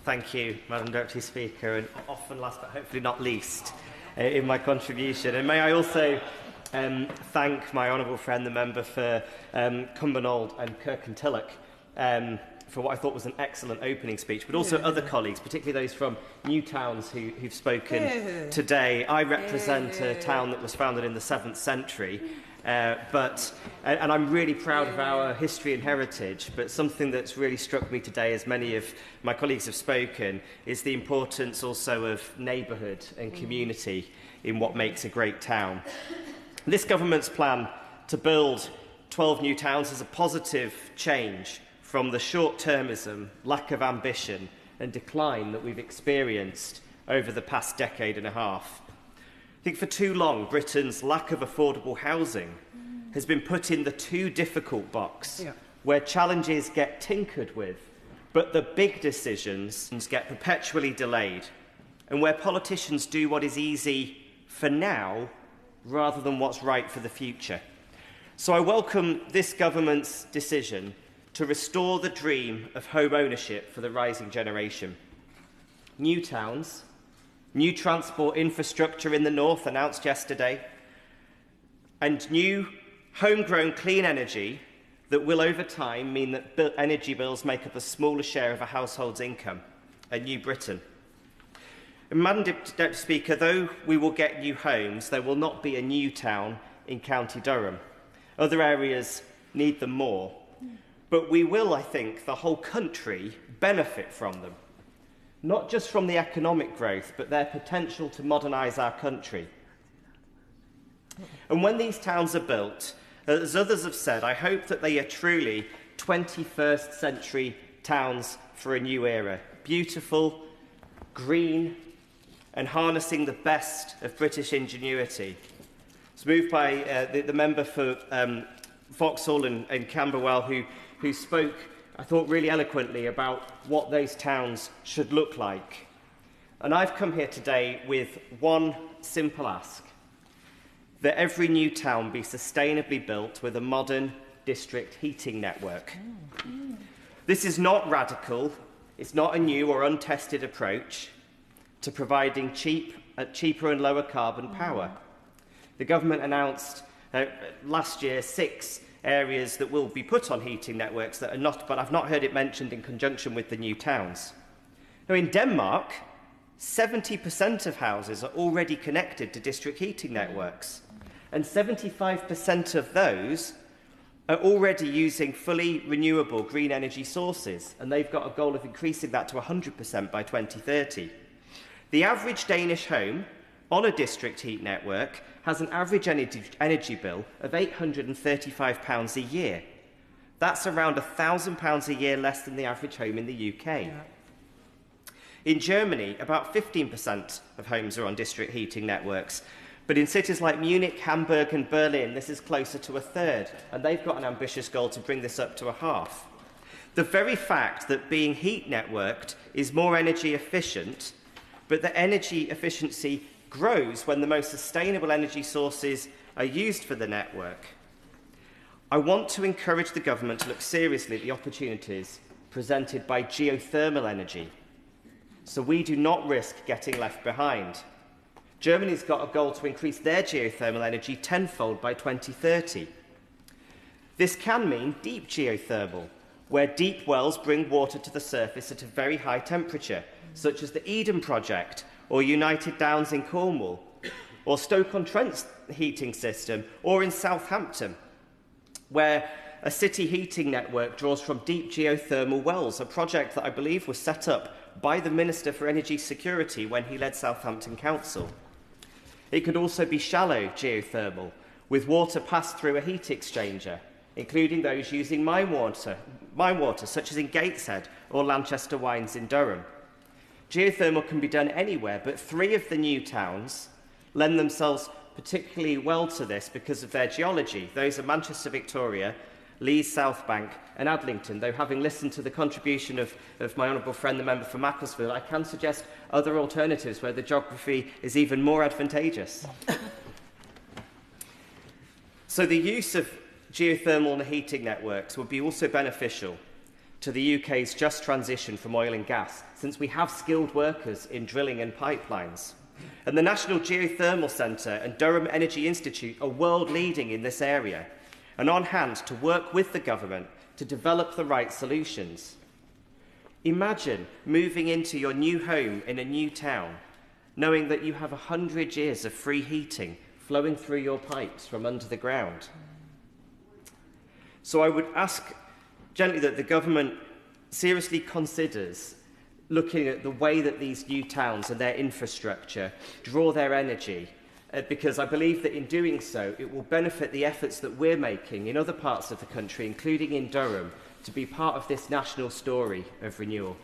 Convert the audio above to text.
Thank you, Madam Deputy Speaker, and often last but hopefully not least in my contribution. And may I also thank my honourable friend, the member for Cumbernauld and Kirkintilloch, for what I thought was an excellent opening speech, but also other colleagues, particularly those from new towns who've spoken today. I represent a town that was founded in the 7th century, and I'm really proud of our history and heritage, but something that's really struck me today, as many of my colleagues have spoken, is the importance also of neighbourhood and community in what makes a great town. This government's plan to build 12 new towns is a positive change from the short-termism, lack of ambition and decline that we've experienced over the past decade and a half. I think for too long, Britain's lack of affordable housing has been put in the too difficult box, where challenges get tinkered with, but the big decisions get perpetually delayed, and where politicians do what is easy for now rather than what's right for the future. So I welcome this government's decision to restore the dream of home ownership for the rising generation. New towns, new transport infrastructure in the north announced yesterday, and new homegrown clean energy that will over time mean that energy bills make up a smaller share of a household's income, a new Britain. And Madam Deputy Speaker, though we will get new homes, there will not be a new town in County Durham. Other areas need them more. But we will, I think, the whole country benefit from them. Not just from the economic growth, but their potential to modernise our country. And when these towns are built, as others have said, I hope that they are truly 21st century towns for a new era. Beautiful, green, and harnessing the best of British ingenuity. It's moved by the member for Vauxhall and Camberwell, who spoke, I thought, really eloquently about what those towns should look like. And I've come here today with one simple ask: that every new town be sustainably built with a modern district heating network. This is not radical, it's not a new or untested approach to providing cheaper and lower carbon power. The government announced last year 6 areas that will be put on heating networks that are not, but I've not heard it mentioned in conjunction with the new towns. Now, in Denmark, 70% of houses are already connected to district heating networks, and 75% of those are already using fully renewable green energy sources, and they've got a goal of increasing that to 100% by 2030. The average Danish home on a district heat network has an average energy bill of £835 a year. That's around £1,000 a year less than the average home in the UK. In Germany, about 15% of homes are on district heating networks, but in cities like Munich, Hamburg and Berlin, this is closer to a third, and they've got an ambitious goal to bring this up to a half. The very fact that being heat networked is more energy efficient, but the energy efficiency grows when the most sustainable energy sources are used for the network. I want to encourage the government to look seriously at the opportunities presented by geothermal energy, so we do not risk getting left behind. Germany's got a goal to increase their geothermal energy tenfold by 2030. This can mean deep geothermal, where deep wells bring water to the surface at a very high temperature, such as the Eden project, or United Downs in Cornwall, or Stoke-on-Trent's heating system, or in Southampton, where a city heating network draws from deep geothermal wells, a project that I believe was set up by the Minister for Energy Security when he led Southampton Council. It could also be shallow geothermal, with water passed through a heat exchanger, including those using mine water, such as in Gateshead or Lanchester Wines in Durham. Geothermal can be done anywhere, but 3 of the new towns lend themselves particularly well to this because of their geology. Those are Manchester Victoria, Leeds South Bank and Adlington, though having listened to the contribution of my honourable friend, the member for Macclesfield, I can suggest other alternatives where the geography is even more advantageous. So the use of geothermal and heating networks would be also beneficial to the UK's just transition from oil and gas, since we have skilled workers in drilling and pipelines. And the National Geothermal Centre and Durham Energy Institute are world-leading in this area and on hand to work with the government to develop the right solutions. Imagine moving into your new home in a new town, knowing that you have 100 years of free heating flowing through your pipes from under the ground. So I would ask gently that the government seriously considers looking at the way that these new towns and their infrastructure draw their energy, because I believe that in doing so, it will benefit the efforts that we're making in other parts of the country, including in Durham, to be part of this national story of renewal.